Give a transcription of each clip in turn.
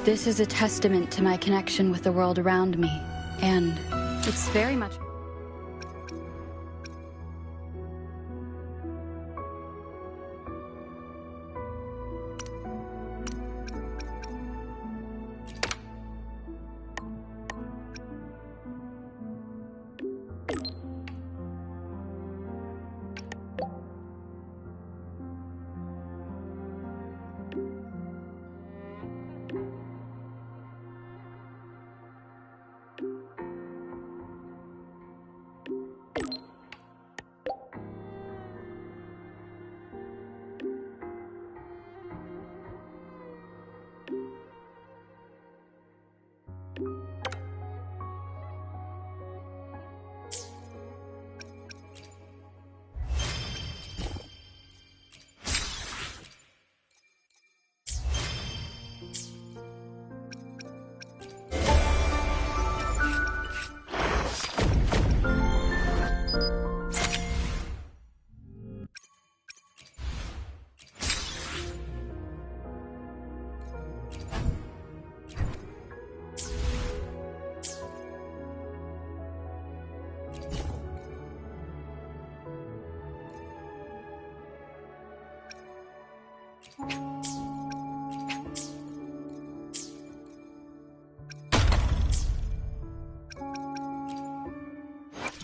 This is a testament to my connection with the world around me, and it's very much...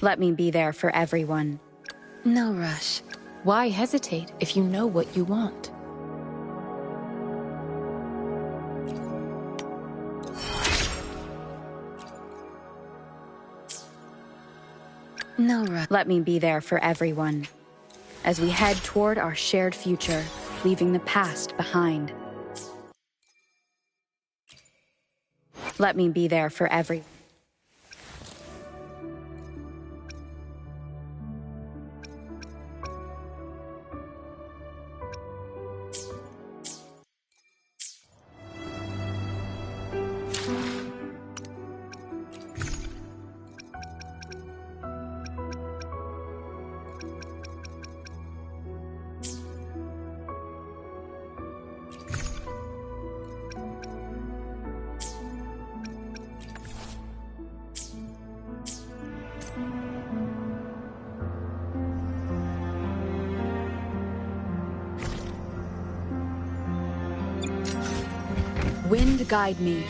Let me be there for everyone. No rush. Why hesitate if you know what you want? No rush. Let me be there for everyone, as we head toward our shared future, leaving the past behind. Let me be there for everyone. Wind guide me.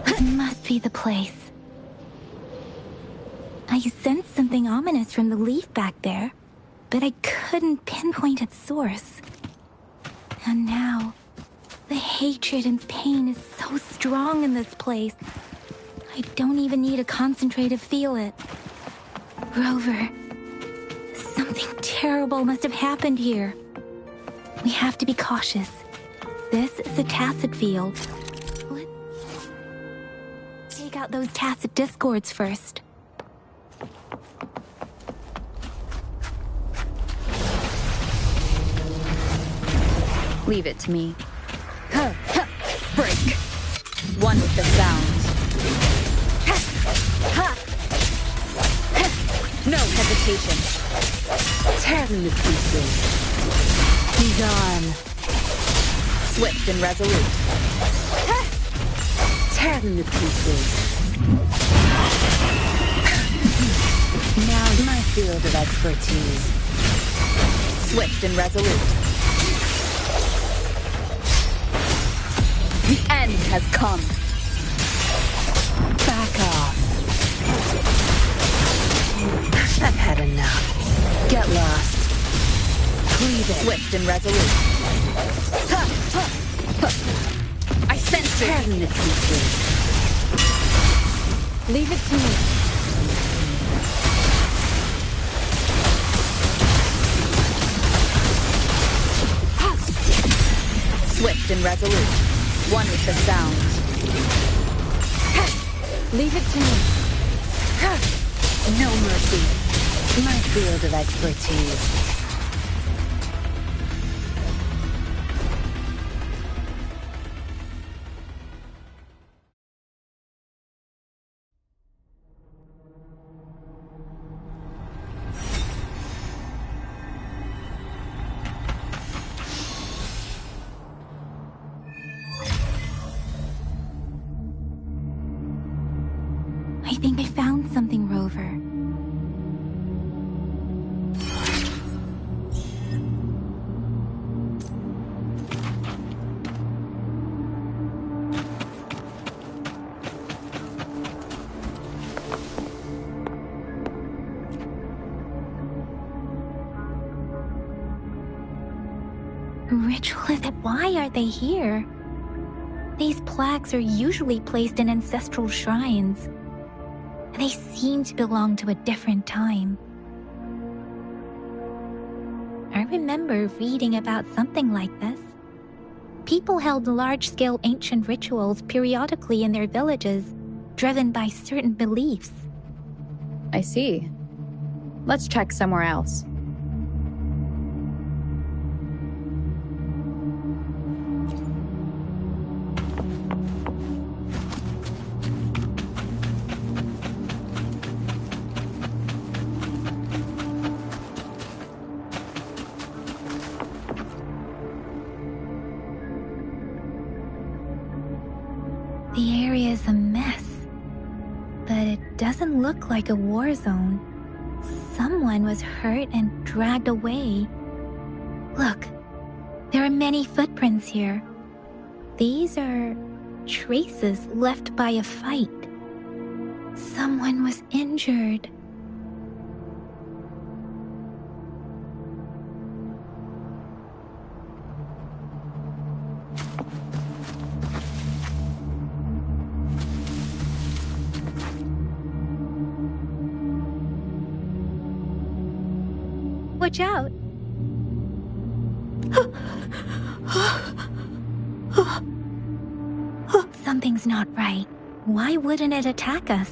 This must be the place. I sensed something ominous from the leaf back there, but I couldn't pinpoint its source. And now, the hatred and pain is so strong in this place. I don't even need to concentrate to feel it. Rover, something terrible must have happened here. We have to be cautious. This is a tacit field. Let's take out those tacit discords first. Leave it to me. Break. One with the sound. No hesitation. Tear them to pieces. Be gone. Swift and resolute. Tear them to pieces. Now my field of expertise. Swift and resolute. The end has come. Back off. I've had enough. Get lost. Cleave it. Swift and resolute. I sense it. Tear the pieces. Leave it to me. Swift and resolute. One with the sound. Leave it to me. No mercy. My field of expertise. I think I found something, Rover. Ritualists, why are they here? These plaques are usually placed in ancestral shrines. They seem to belong to a different time. I remember reading about something like this. People held large-scale ancient rituals periodically in their villages, driven by certain beliefs. I see. Let's check somewhere else. The area is a mess, but it doesn't look like a war zone. Someone was hurt and dragged away. Look, there are many footprints here. These are traces left by a fight. Someone was injured. Watch out! Something's not right. Why wouldn't it attack us?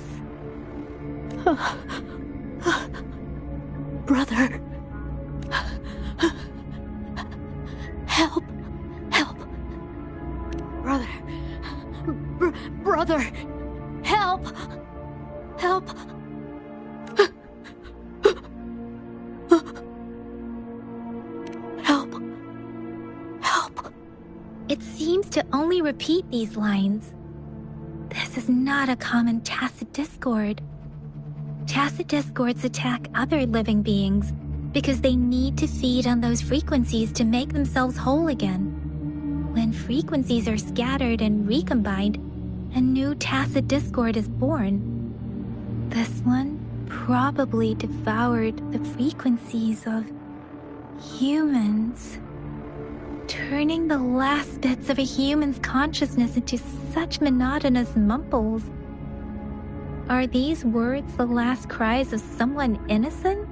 Brother. Help. Help. Brother. Brother. Help. Help. Help. Help. It seems to only repeat these lines. This is not a common tacit discord. Tacit discords attack other living beings because they need to feed on those frequencies to make themselves whole again. When frequencies are scattered and recombined, a new tacit discord is born. This one probably devoured the frequencies of humans, turning the last bits of a human's consciousness into such monotonous mumbles. Are these words the last cries of someone innocent?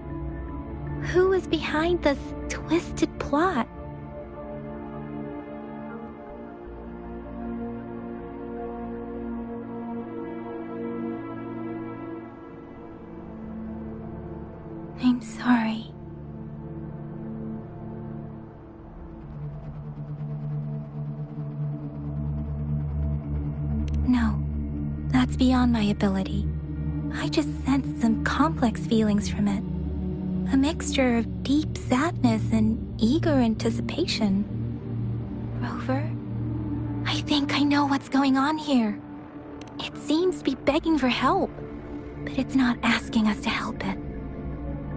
Who is behind this twisted plot? I'm sorry. No, that's beyond my ability. I just sensed some complex feelings from it. A mixture of deep sadness and eager anticipation. Rover, I think I know what's going on here. It seems to be begging for help, but it's not asking us to help it.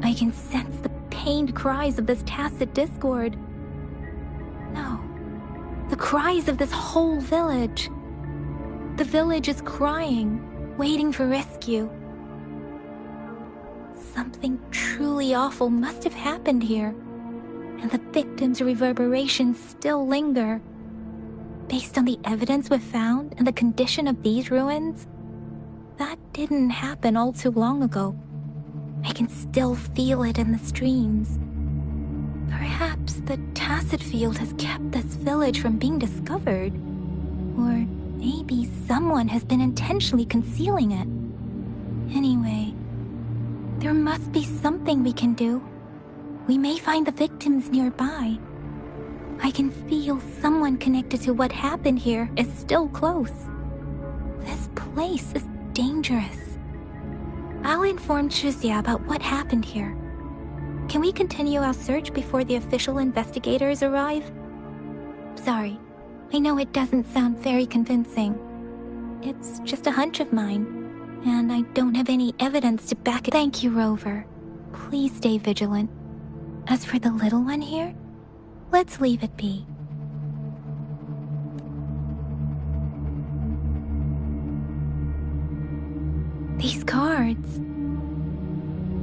I can sense the pained cries of this tacit discord. No, the cries of this whole village. The village is crying, waiting for rescue. Something truly awful must have happened here, and the victims' reverberations still linger. Based on the evidence we've found and the condition of these ruins, that didn't happen all too long ago. I can still feel it in the streams. Perhaps the tacit field has kept this village from being discovered, or maybe someone has been intentionally concealing it. Anyway, there must be something we can do. We may find the victims nearby. I can feel someone connected to what happened here is still close. This place is dangerous. I'll inform Shuzia about what happened here. Can we continue our search before the official investigators arrive? Sorry, I know it doesn't sound very convincing. It's just a hunch of mine, and I don't have any evidence to back it. Thank you, Rover. Please stay vigilant. As for the little one here, let's leave it be. These cards...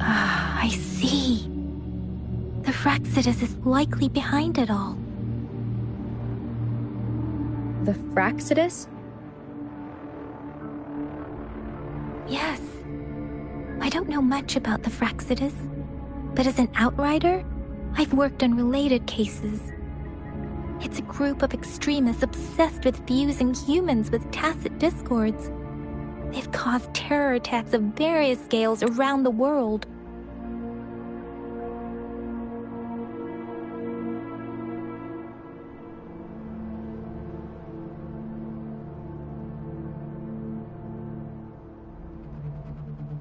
I see. The Fraxidus is likely behind it all. The Fraxidus? Yes. I don't know much about the Fraxidus, but as an outrider, I've worked on related cases. It's a group of extremists obsessed with fusing humans with tacit discords. They've caused terror attacks of various scales around the world.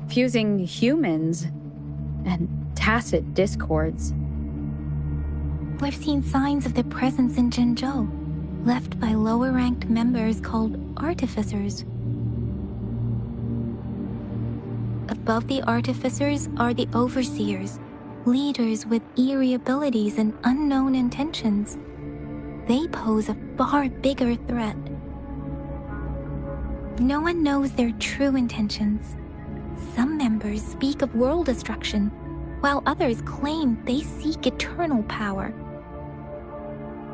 Fusing humans and tacit discords. We've seen signs of their presence in Jinzhou, left by lower-ranked members called artificers. Above the artificers are the overseers, leaders with eerie abilities and unknown intentions. They pose a far bigger threat. No one knows their true intentions. Some members speak of world destruction, while others claim they seek eternal power.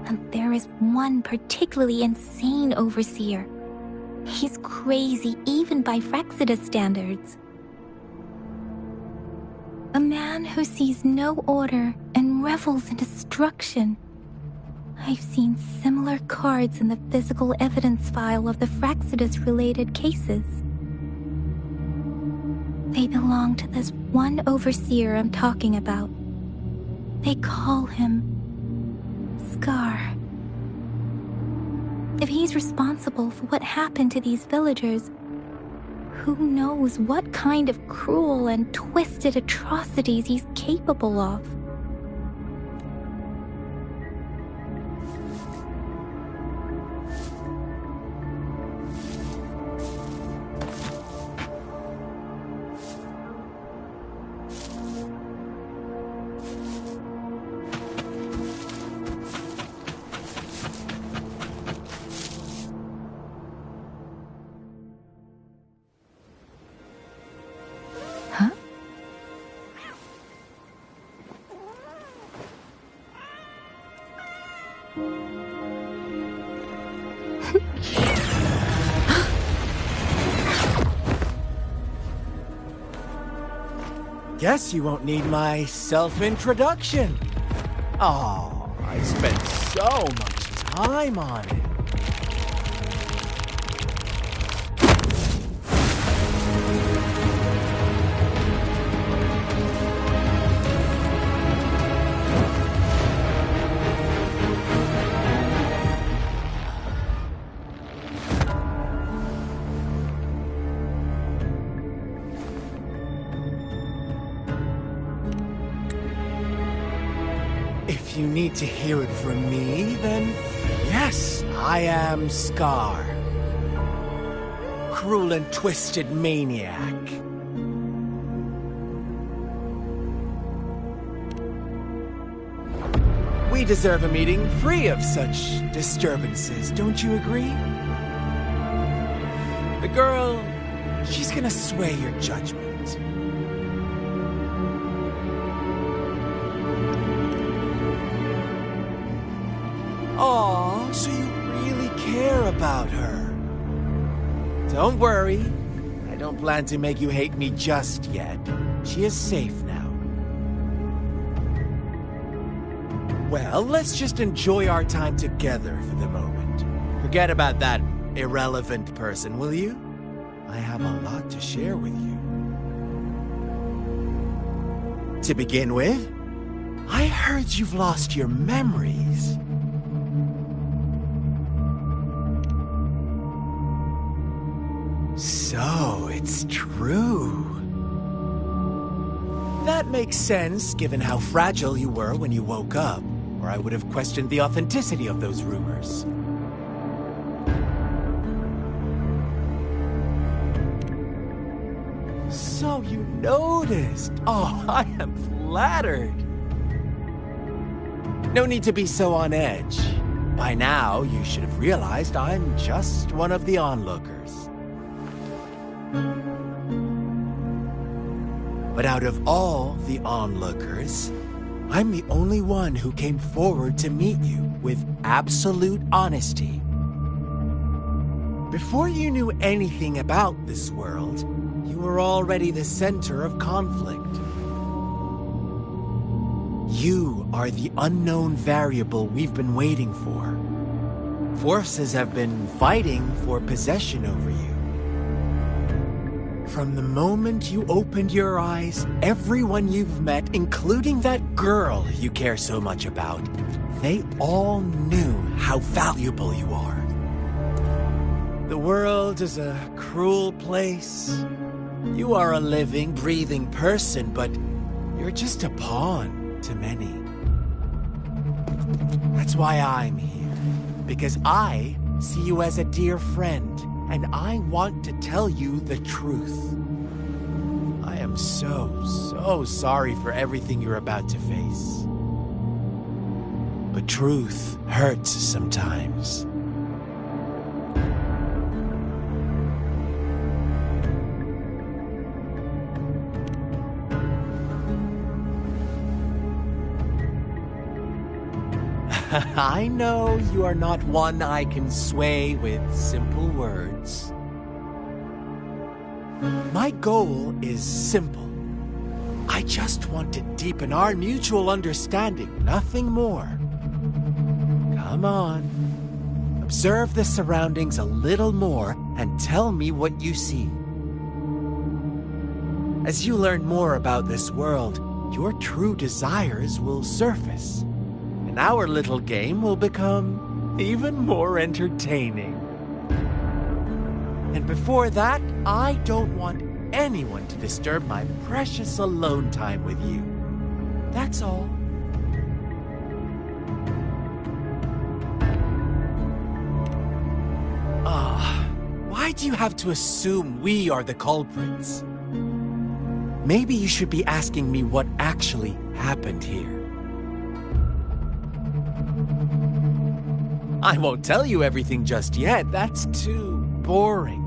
And there is one particularly insane overseer. He's crazy even by Fraxidus standards. A man who sees no order and revels in destruction. I've seen similar cards in the physical evidence file of the Fraxidus-related cases. They belong to this one overseer I'm talking about. They call him Scar. If he's responsible for what happened to these villagers, who knows what kind of cruel and twisted atrocities he's capable of? Guess you won't need my self-introduction. Oh, I spent so much time on it. If you need to hear it from me, then yes, I am Scar. Cruel and twisted maniac. We deserve a meeting free of such disturbances, don't you agree? The girl, she's gonna sway your judgment. Aw, so you really care about her. Don't worry, I don't plan to make you hate me just yet. She is safe now. Well, let's just enjoy our time together for the moment. Forget about that irrelevant person, will you? I have a lot to share with you. To begin with, I heard you've lost your memories. So, it's true. That makes sense, given how fragile you were when you woke up, or I would have questioned the authenticity of those rumors. So you noticed. Oh, I am flattered. No need to be so on edge. By now, you should have realized I'm just one of the onlookers. But out of all the onlookers, I'm the only one who came forward to meet you with absolute honesty. Before you knew anything about this world, you were already the center of conflict. You are the unknown variable we've been waiting for. Forces have been fighting for possession over you. From the moment you opened your eyes, everyone you've met, including that girl you care so much about, they all knew how valuable you are. The world is a cruel place. You are a living, breathing person, but you're just a pawn to many. That's why I'm here, because I see you as a dear friend, and I want to tell you the truth. I am so sorry for everything you're about to face. But truth hurts sometimes. I know you are not one I can sway with simple words. My goal is simple. I just want to deepen our mutual understanding, nothing more. Come on. Observe the surroundings a little more and tell me what you see. As you learn more about this world, your true desires will surface. And our little game will become even more entertaining. And before that, I don't want anyone to disturb my precious alone time with you. That's all. Why do you have to assume we are the culprits? Maybe you should be asking me what actually happened here. I won't tell you everything just yet. That's too boring.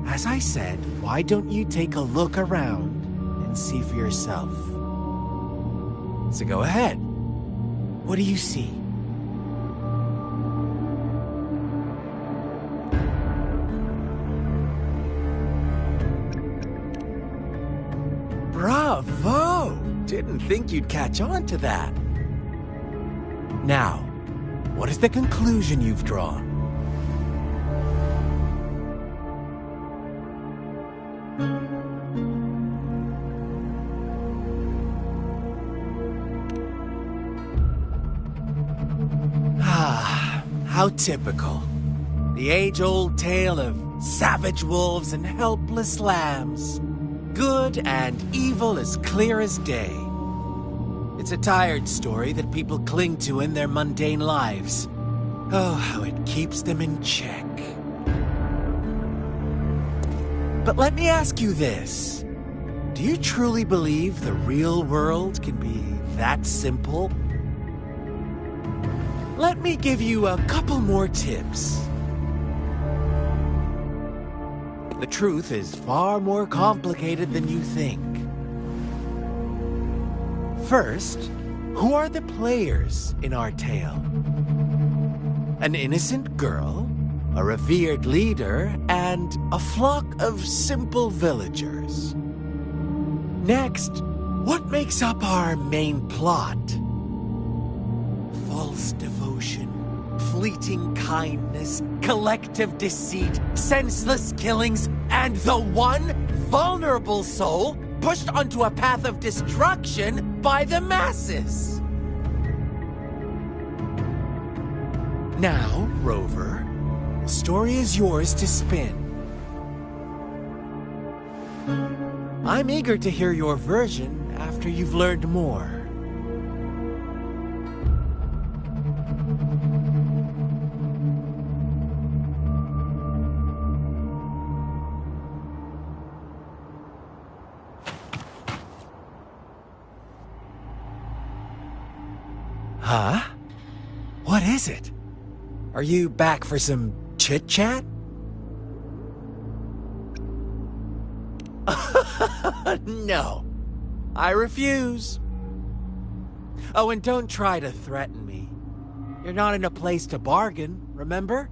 As I said, why don't you take a look around and see for yourself? So go ahead. What do you see? Bravo! Didn't think you'd catch on to that. Now, what is the conclusion you've drawn? How typical. The age-old tale of savage wolves and helpless lambs. Good and evil as clear as day. It's a tired story that people cling to in their mundane lives. Oh, how it keeps them in check. But let me ask you this. Do you truly believe the real world can be that simple? Let me give you a couple more tips. The truth is far more complicated than you think. First, who are the players in our tale? An innocent girl, a revered leader, and a flock of simple villagers. Next, what makes up our main plot? False devotion, fleeting kindness, collective deceit, senseless killings, and the one vulnerable soul pushed onto a path of destruction by the masses. Now, Rover, the story is yours to spin. I'm eager to hear your version after you've learned more. Huh? What is it? Are you back for some chit-chat? No, I refuse. Oh, and don't try to threaten me. You're not in a place to bargain, remember?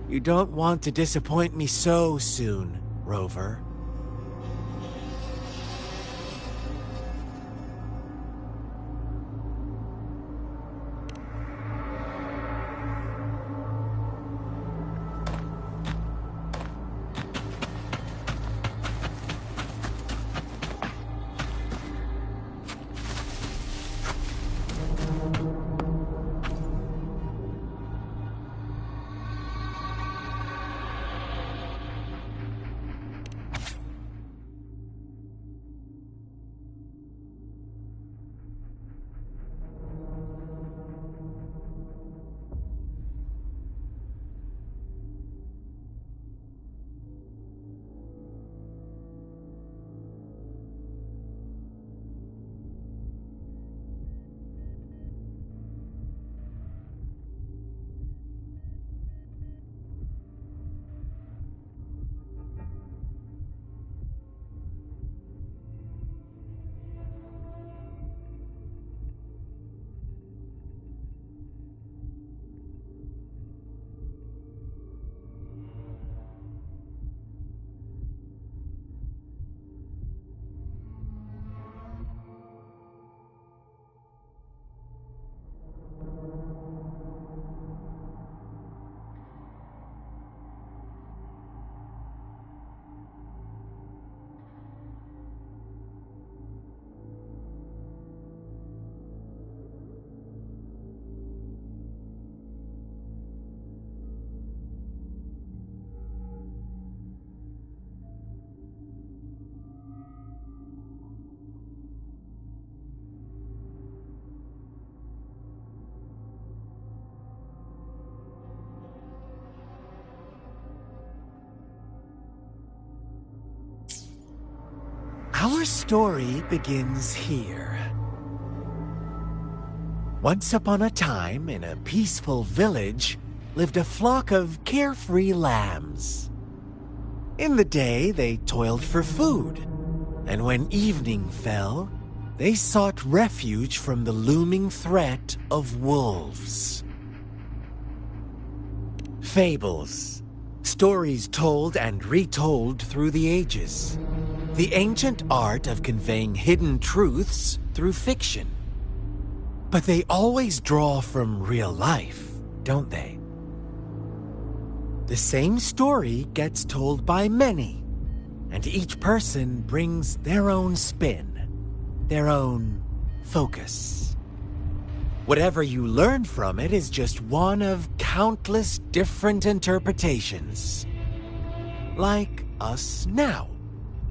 You don't want to disappoint me so soon, Rover. Our story begins here. Once upon a time, in a peaceful village, lived a flock of carefree lambs. In the day, they toiled for food, and when evening fell, they sought refuge from the looming threat of wolves. Fables, stories told and retold through the ages. The ancient art of conveying hidden truths through fiction. But they always draw from real life, don't they? The same story gets told by many, and each person brings their own spin, their own focus. Whatever you learn from it is just one of countless different interpretations. Like us now.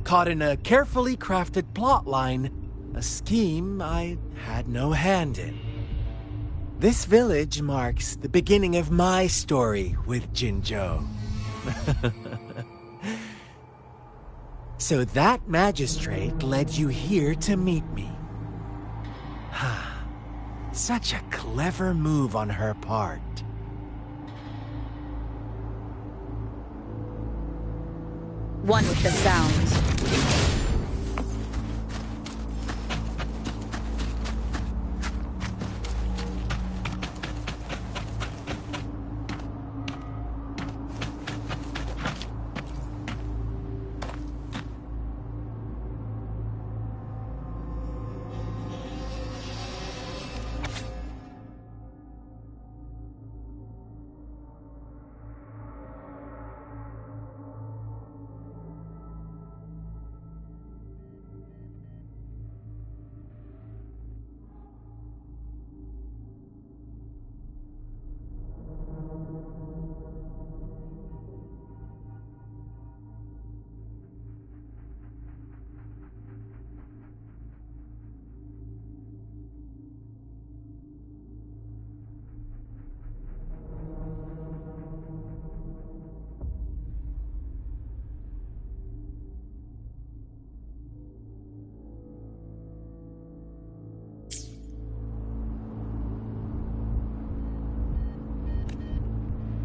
Caught in a carefully crafted plotline, a scheme I had no hand in. This village marks the beginning of my story with Jinzhou. So that magistrate led you here to meet me. Such a clever move on her part. One with the sounds.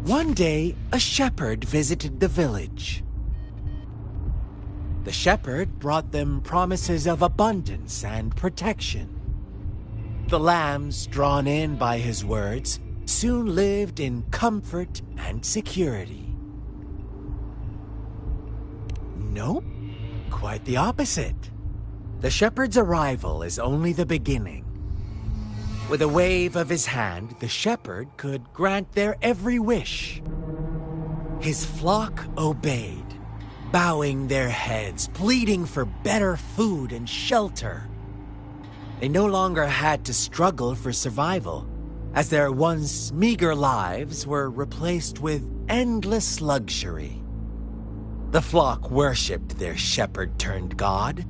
One day, a shepherd visited the village. The shepherd brought them promises of abundance and protection. The lambs, drawn in by his words, soon lived in comfort and security. Nope, quite the opposite. The shepherd's arrival is only the beginning. With a wave of his hand, the shepherd could grant their every wish. His flock obeyed, bowing their heads, pleading for better food and shelter. They no longer had to struggle for survival, as their once meager lives were replaced with endless luxury. The flock worshipped their shepherd-turned-god,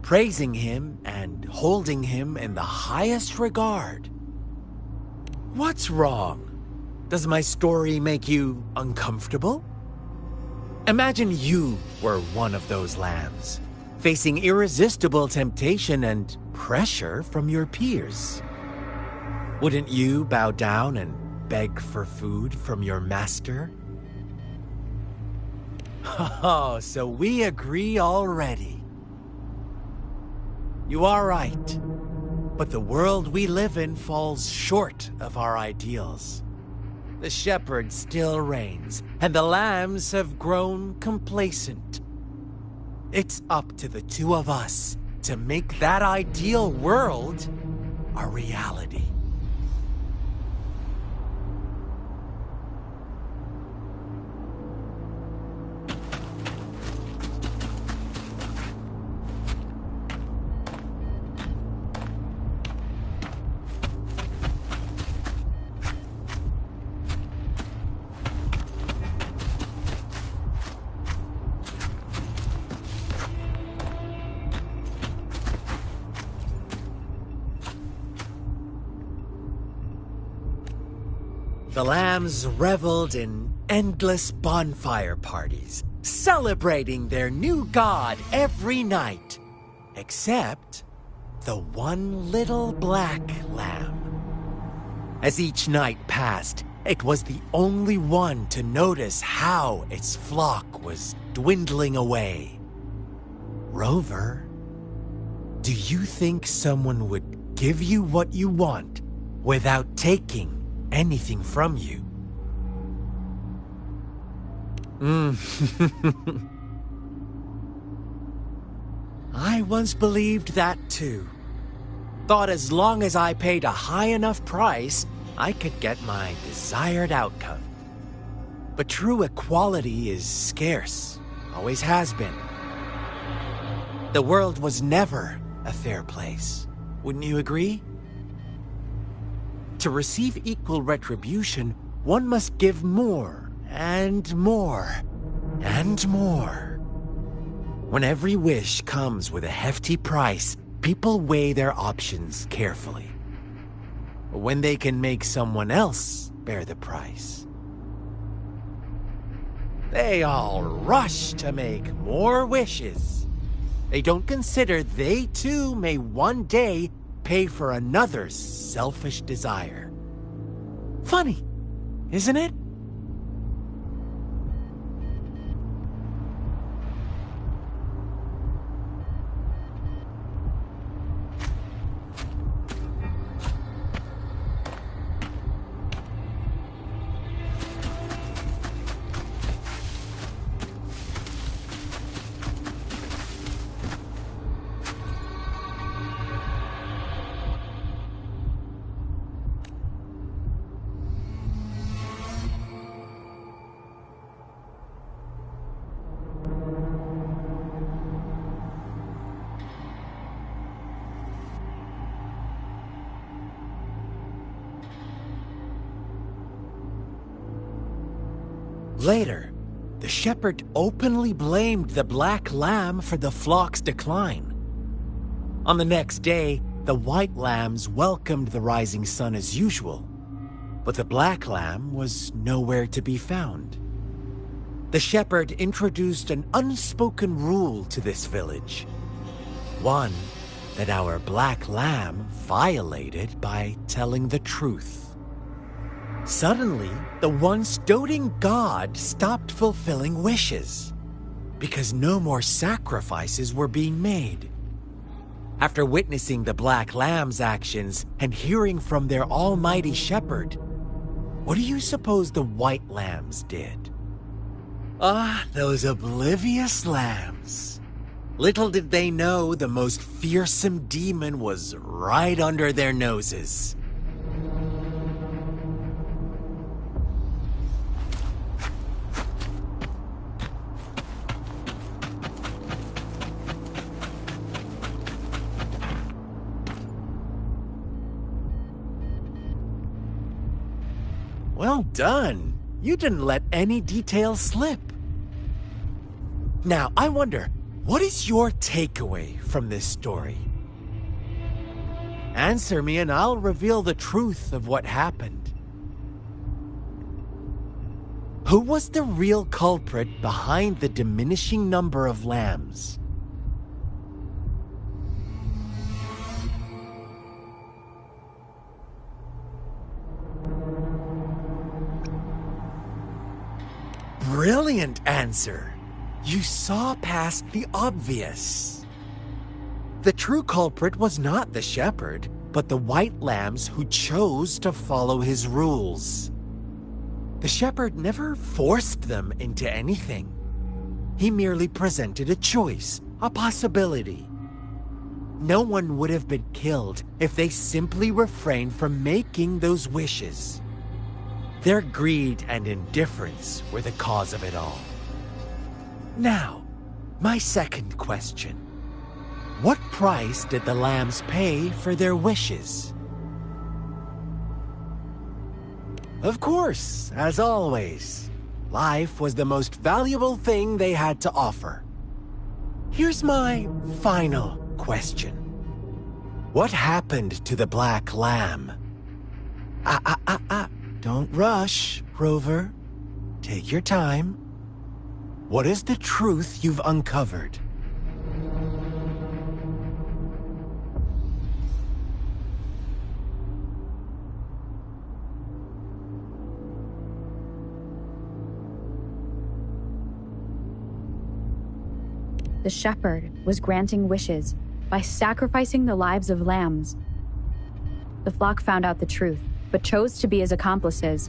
praising him and holding him in the highest regard. What's wrong? Does my story make you uncomfortable? Imagine you were one of those lambs, facing irresistible temptation and pressure from your peers. Wouldn't you bow down and beg for food from your master? Oh, so we agree already. You are right, but the world we live in falls short of our ideals. The shepherd still reigns, and the lambs have grown complacent. It's up to the two of us to make that ideal world a reality. The lambs reveled in endless bonfire parties, celebrating their new god every night, except the one little black lamb. As each night passed, it was the only one to notice how its flock was dwindling away. Rover, do you think someone would give you what you want without taking anything from you? I once believed that too. Thought as long as I paid a high enough price, I could get my desired outcome. But true equality is scarce, always has been. The world was never a fair place, wouldn't you agree? To receive equal retribution, one must give more and more and more. When every wish comes with a hefty price, people weigh their options carefully. When they can make someone else bear the price, they all rush to make more wishes. They don't consider they too may one day pay for another's selfish desire. Funny, isn't it? Later, the shepherd openly blamed the black lamb for the flock's decline. On the next day, the white lambs welcomed the rising sun as usual, but the black lamb was nowhere to be found. The shepherd introduced an unspoken rule to this village, one that our black lamb violated by telling the truth. Suddenly, the once doting god stopped fulfilling wishes, because no more sacrifices were being made. After witnessing the Black Lamb's actions and hearing from their almighty shepherd, what do you suppose the White Lambs did? Ah, those oblivious lambs. Little did they know the most fearsome demon was right under their noses. Well done. You didn't let any details slip. Now, I wonder, what is your takeaway from this story? Answer me and I'll reveal the truth of what happened. Who was the real culprit behind the diminishing number of lambs? Brilliant answer. You saw past the obvious. The true culprit was not the shepherd, but the white lambs who chose to follow his rules. The shepherd never forced them into anything. He merely presented a choice, a possibility. No one would have been killed if they simply refrained from making those wishes. Their greed and indifference were the cause of it all. Now, my second question. What price did the lambs pay for their wishes? Of course, as always, life was the most valuable thing they had to offer. Here's my final question. What happened to the black lamb? Don't rush, Rover. Take your time. What is the truth you've uncovered? The shepherd was granting wishes by sacrificing the lives of lambs. The flock found out the truth, but chose to be his accomplices,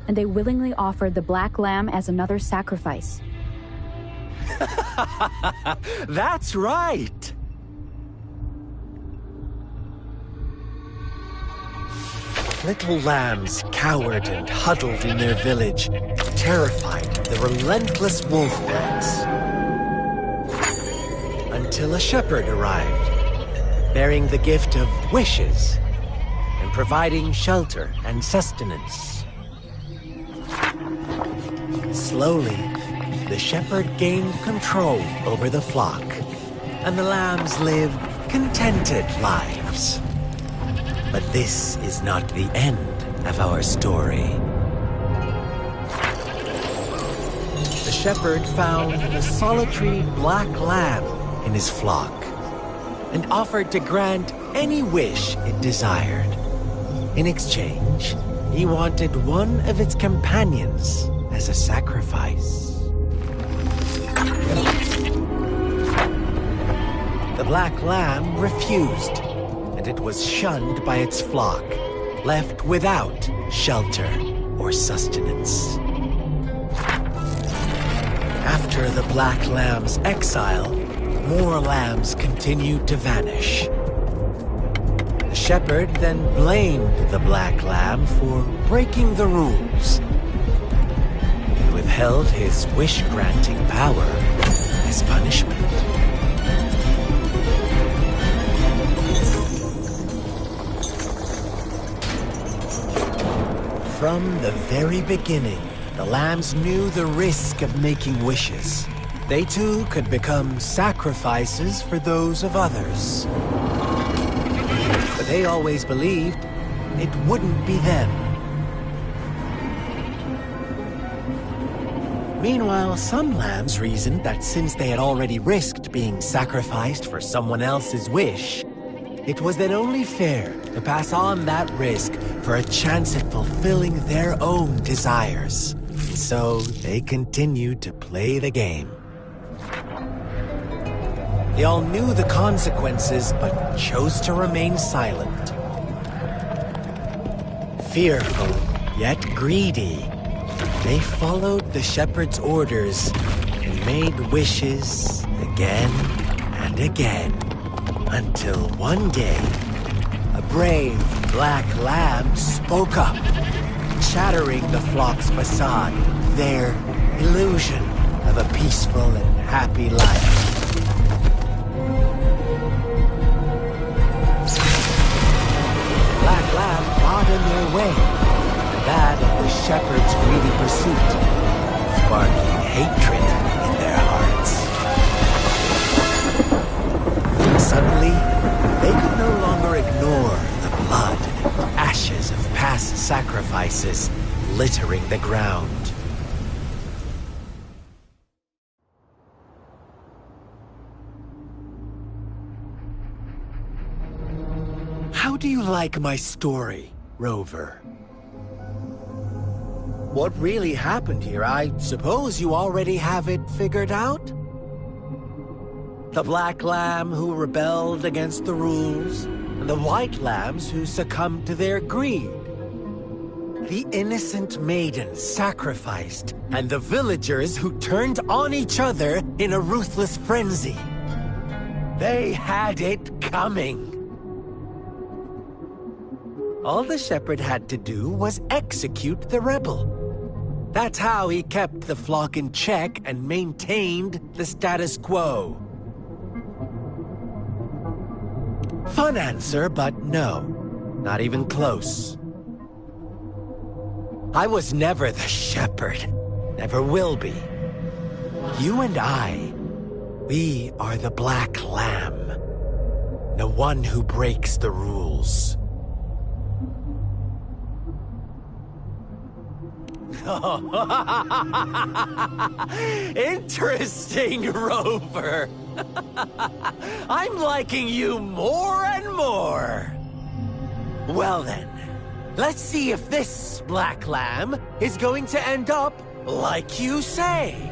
and they willingly offered the black lamb as another sacrifice. That's right! Little lambs cowered and huddled in their village, terrified of the relentless wolf packs. Until a shepherd arrived, bearing the gift of wishes and providing shelter and sustenance. Slowly, the shepherd gained control over the flock, and the lambs lived contented lives. But this is not the end of our story. The shepherd found a solitary black lamb in his flock and offered to grant any wish it desired. In exchange, he wanted one of its companions as a sacrifice. The black lamb refused, and it was shunned by its flock, left without shelter or sustenance. After the black lamb's exile, more lambs continued to vanish. The shepherd then blamed the black lamb for breaking the rules and withheld his wish-granting power as punishment. From the very beginning, the lambs knew the risk of making wishes. They too could become sacrifices for those of others. But they always believed it wouldn't be them. Meanwhile, some lambs reasoned that since they had already risked being sacrificed for someone else's wish, It was then only fair to pass on that risk for a chance at fulfilling their own desires. And so they continued to play the game. They all knew the consequences, but chose to remain silent. Fearful, yet greedy, they followed the shepherd's orders and made wishes again and again, until one day, a brave black lamb spoke up, shattering the flock's facade, their illusion of a peaceful and happy life. Black lamb got in their way, and that of the shepherd's greedy pursuit, sparking hatred in their hearts. Suddenly, they could no longer ignore the blood and ashes of past sacrifices littering the ground. How do you like my story, Rover? What really happened here? I suppose you already have it figured out? The black lamb who rebelled against the rules, and the white lambs who succumbed to their greed. The innocent maiden sacrificed, and the villagers who turned on each other in a ruthless frenzy. They had it coming. All the shepherd had to do was execute the rebel. That's how he kept the flock in check and maintained the status quo. Fun answer, but no, not even close. I was never the shepherd, never will be. You and I, we are the black lamb, the one who breaks the rules. Interesting, Rover. I'm liking you more and more. Well then, let's see if this black lamb is going to end up like you say.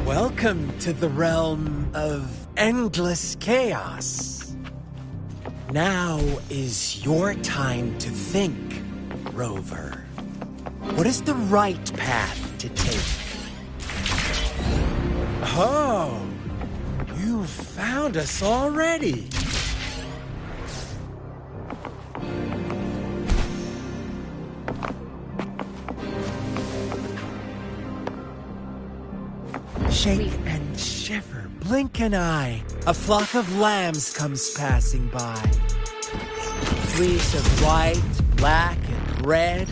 Welcome to the realm of endless chaos. Now is your time to think, Rover. What is the right path to take? Oh, you found us already. Shake and shiver, blink an eye. A flock of lambs comes passing by. Fleece of white, black, and red.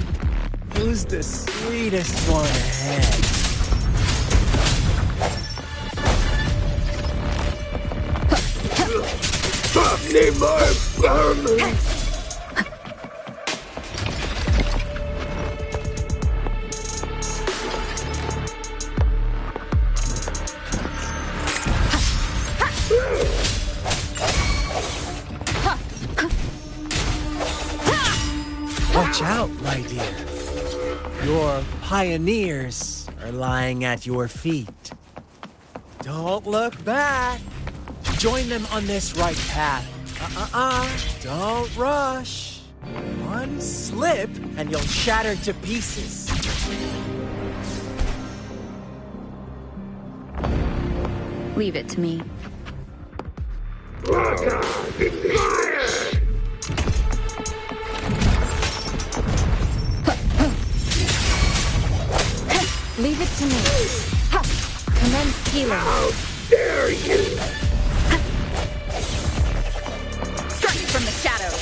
Who's the sweetest one ahead? Watch out, my dear. Your pioneers are lying at your feet. Don't look back. Join them on this right path. Don't rush. One slip and you'll shatter to pieces. Leave it to me. Leave it to me. Commence healing. How dare you! shadows.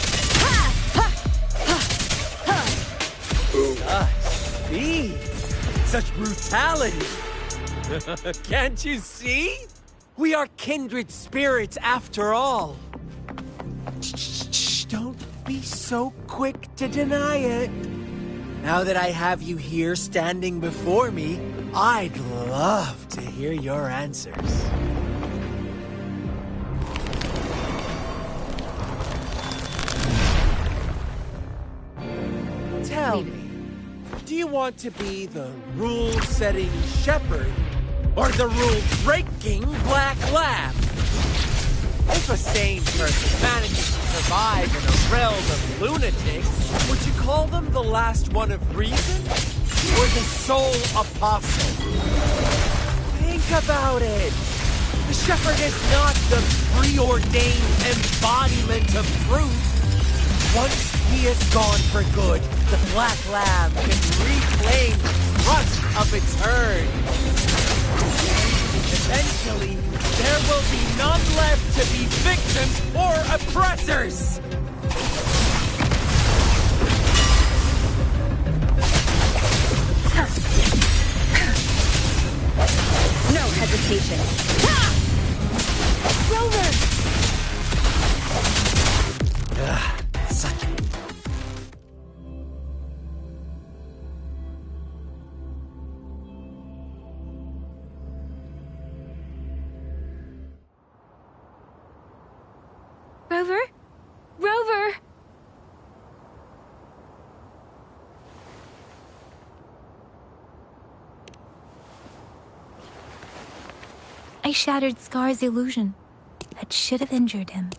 Speed! Such brutality! Can't you see? We are kindred spirits after all. Shh, don't be so quick to deny it. Now that I have you here standing before me, I'd love to hear your answers. Tell me, do you want to be the rule-setting shepherd or the rule-breaking black lab? If a sane person manages to survive in a realm of lunatics, would you call them the last one of reason or the sole apostle? Think about it. The shepherd is not the preordained embodiment of truth. Once he is gone for good, the black lamb can reclaim the trust of its herd. Eventually, there will be none left to be victims or oppressors! No hesitation. Rover! Such a... Rover? Rover! I shattered Scar's illusion. That should have injured him.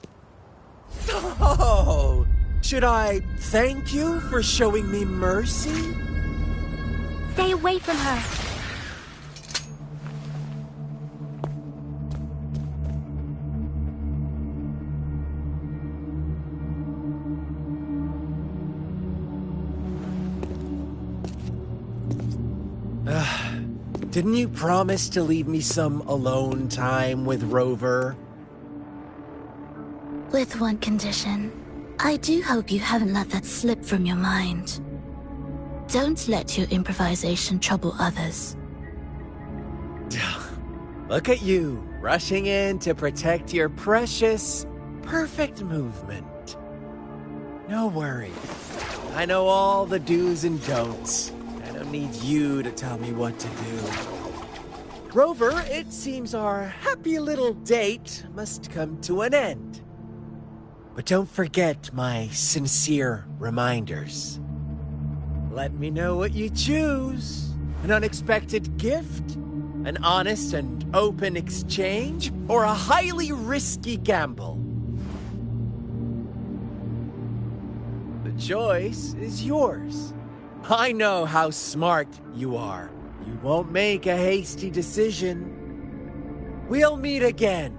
Oh! Should I thank you for showing me mercy? Stay away from her! Didn't you promise to leave me some alone time with Rover? With one condition. I do hope you haven't let that slip from your mind. Don't let your improvisation trouble others. Look at you, rushing in to protect your precious, perfect movement. No worries. I know all the do's and don'ts. I don't need you to tell me what to do. Rover, it seems our happy little date must come to an end. But don't forget my sincere reminders. Let me know what you choose. An unexpected gift? An honest and open exchange? Or a highly risky gamble? The choice is yours. I know how smart you are. You won't make a hasty decision. We'll meet again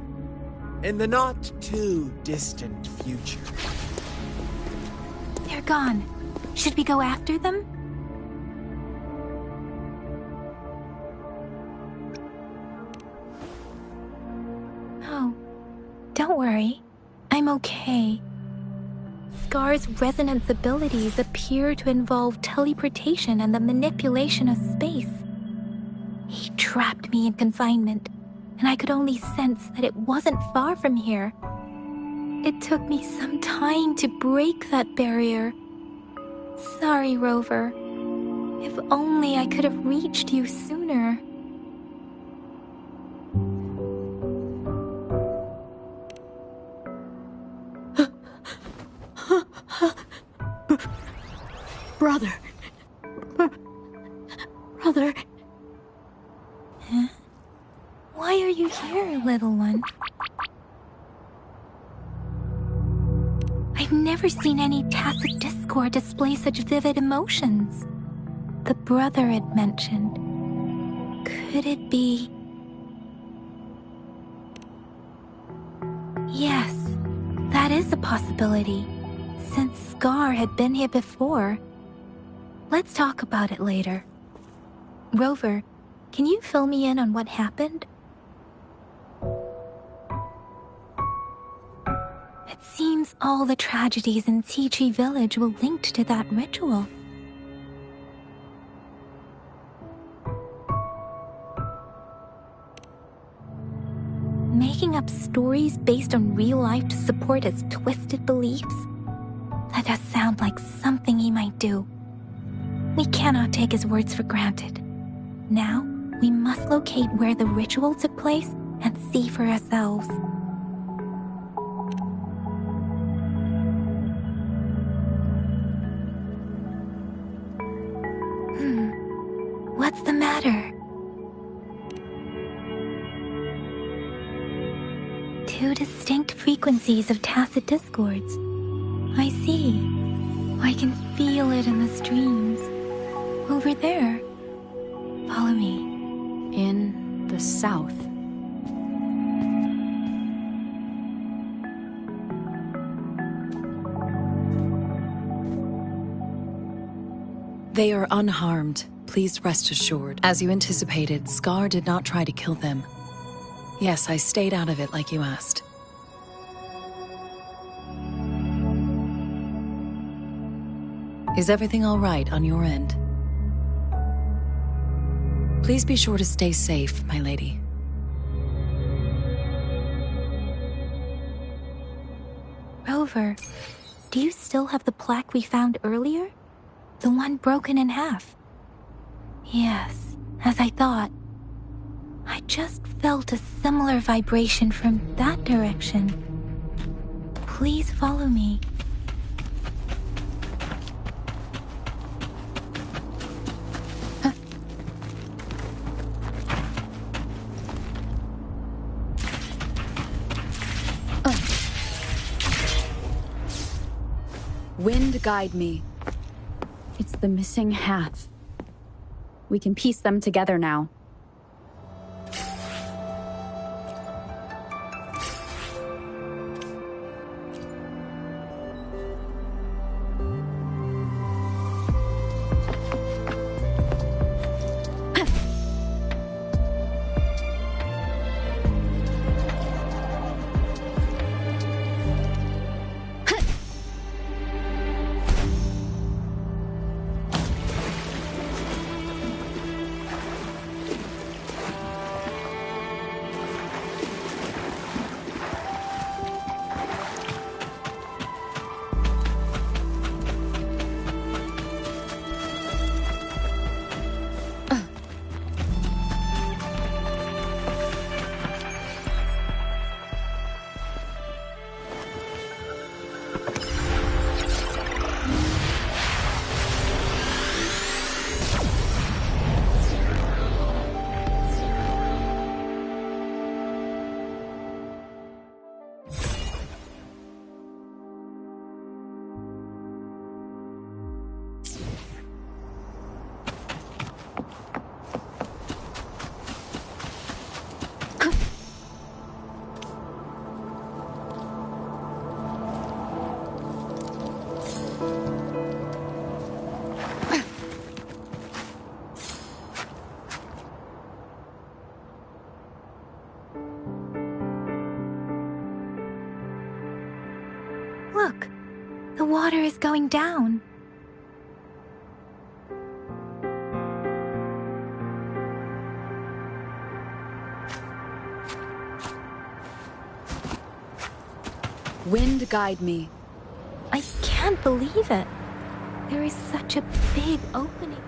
in the not-too-distant future. They're gone. Should we go after them? Oh, don't worry. I'm okay. Scar's resonance abilities appear to involve teleportation and the manipulation of space. He trapped me in confinement, and I could only sense that it wasn't far from here. It took me some time to break that barrier. Sorry, Rover. If only I could have reached you sooner. Brother. Brother. Huh? Why are you here, little one? I've never seen any tacit discord display such vivid emotions. The brother it mentioned. Could it be... Yes, that is a possibility. Since Scar had been here before. Let's talk about it later. Rover, can you fill me in on what happened? It seems all the tragedies in Tea Tree Village were linked to that ritual. Making up stories based on real life to support his twisted beliefs? That does sound like something he might do. We cannot take his words for granted. Now, we must locate where the ritual took place and see for ourselves. What's the matter? Two distinct frequencies of tacit discords. I see. I can feel it in the streams. Over there. Follow me. In the south. They are unharmed. Please rest assured. As you anticipated, Scar did not try to kill them. Yes, I stayed out of it like you asked. Is everything all right on your end? Please be sure to stay safe, my lady. Rover, do you still have the plaque we found earlier? The one broken in half? Yes, as I thought. I just felt a similar vibration from that direction. Please follow me. Wind guide me. It's the missing half. We can piece them together now. Look, the water is going down. Wind guide me. I can't believe it. There is such a big opening.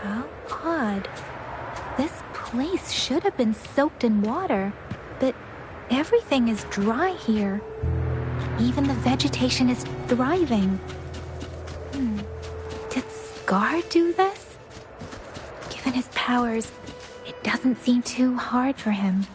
How odd. This place should have been soaked in water, but everything is dry here. Even the vegetation is thriving. Did Scar do this? Given his powers, it doesn't seem too hard for him.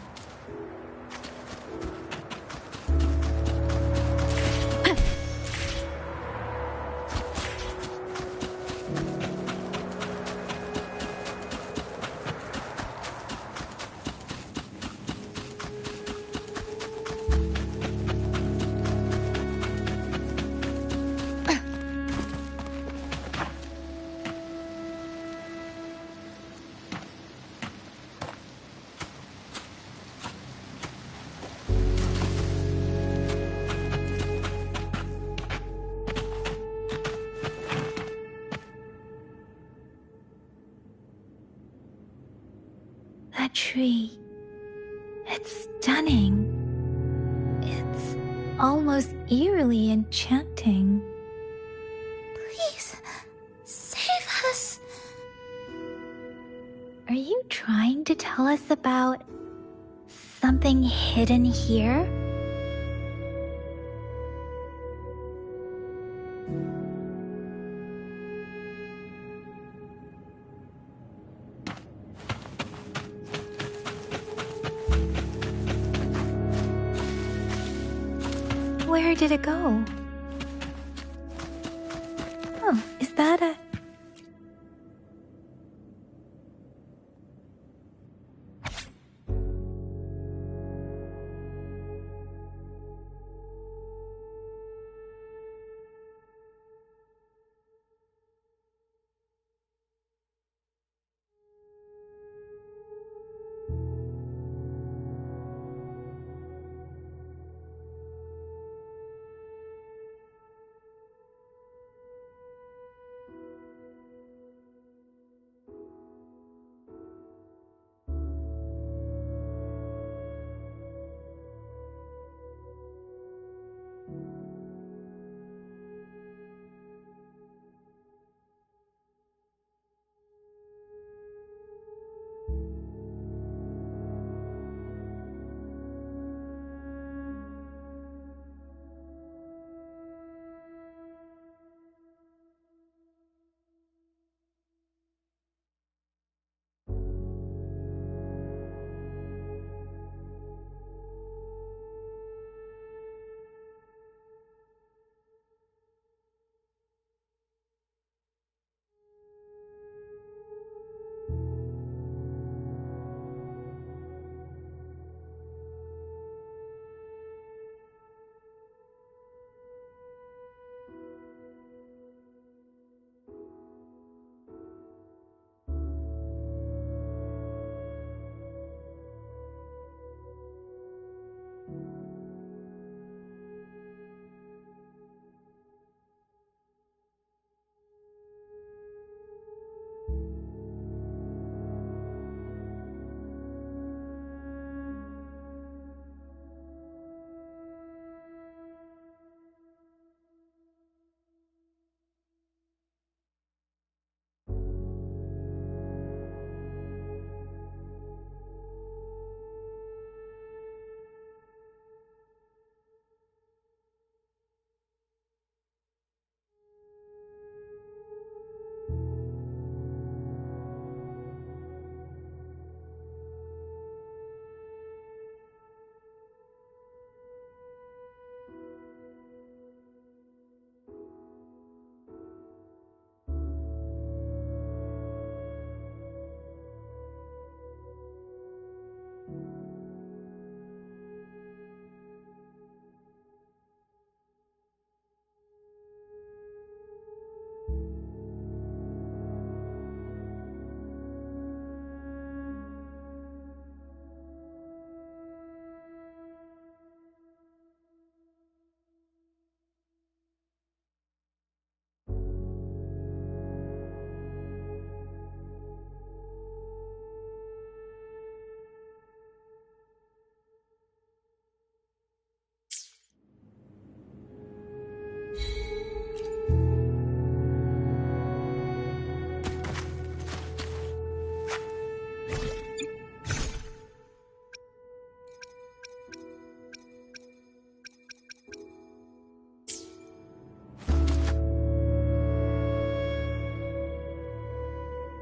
tree. It's stunning. It's almost eerily enchanting. Please, save us. Are you trying to tell us about something hidden here? Where did it go? Oh, is that a...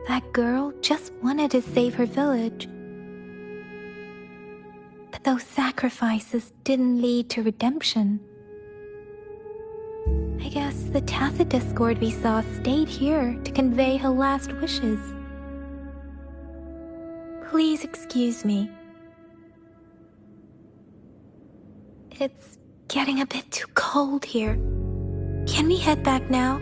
That girl just wanted to save her village. But those sacrifices didn't lead to redemption. I guess the tacit discord we saw stayed here to convey her last wishes. Please excuse me. It's getting a bit too cold here. Can we head back now?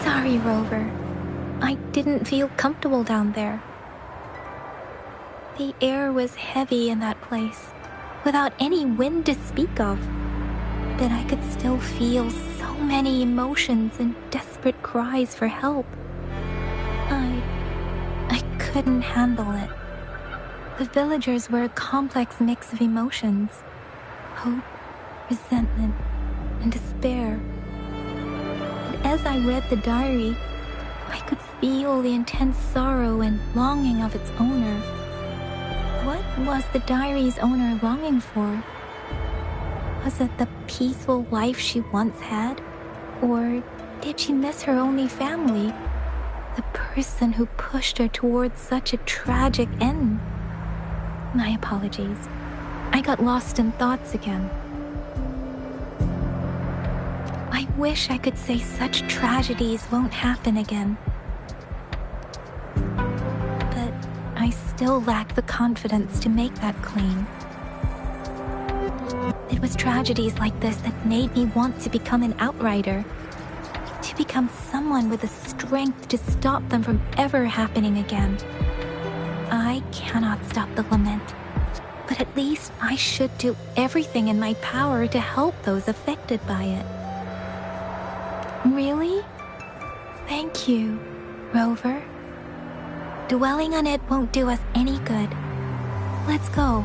Sorry, Rover. I didn't feel comfortable down there. The air was heavy in that place, without any wind to speak of. But I could still feel so many emotions and desperate cries for help. I couldn't handle it. The villagers were a complex mix of emotions. Hope, resentment, and despair. And as I read the diary, I could feel the intense sorrow and longing of its owner. What was the diary's owner longing for? Was it the peaceful life she once had? Or did she miss her only family? The person who pushed her towards such a tragic end? My apologies. I got lost in thoughts again. I wish I could say such tragedies won't happen again. But I still lack the confidence to make that claim. It was tragedies like this that made me want to become an outrider. To become someone with the strength to stop them from ever happening again. I cannot stop the lament, but at least I should do everything in my power to help those affected by it. Really? Thank you, Rover. Dwelling on it won't do us any good. Let's go.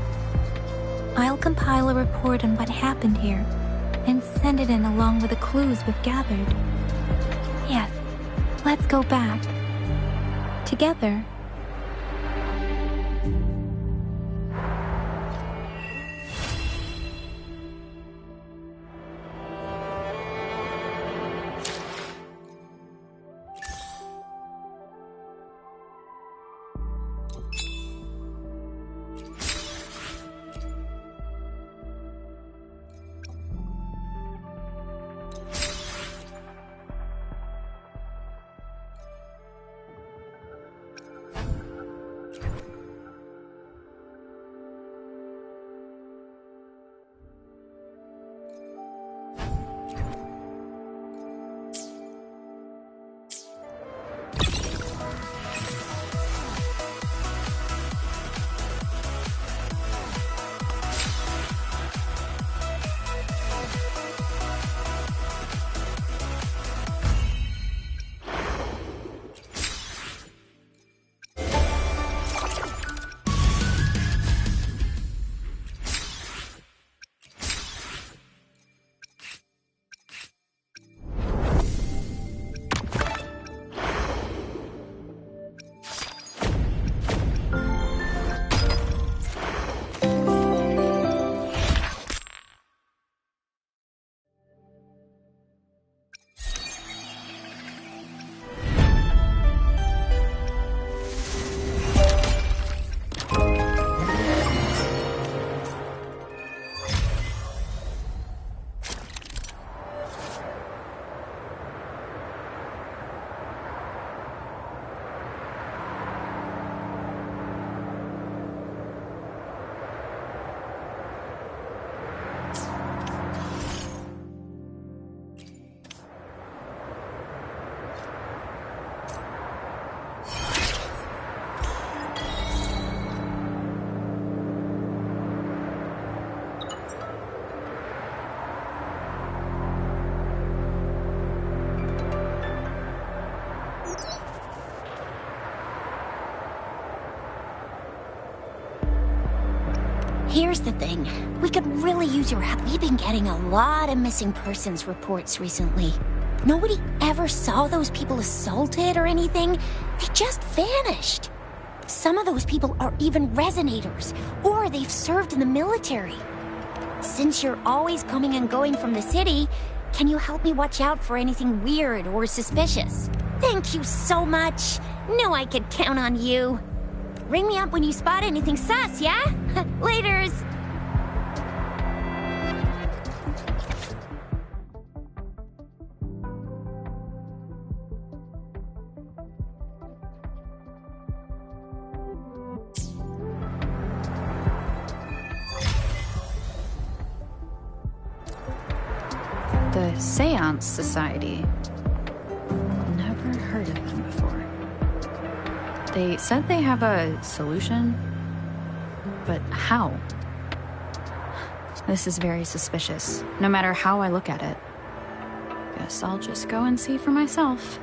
I'll compile a report on what happened here and send it in along with the clues we've gathered. Yes, let's go back. Together. Here's the thing. We could really use your help. We've been getting a lot of missing persons reports recently. Nobody ever saw those people assaulted or anything. They just vanished. Some of those people are even resonators, or they've served in the military. Since you're always coming and going from the city, can you help me watch out for anything weird or suspicious? Thank you so much. Knew I could count on you. Ring me up when you spot anything sus, yeah? Laters! The Seance Society. Never heard of them before. They said they have a solution, but how? This is very suspicious, no matter how I look at it. Guess I'll just go and see for myself.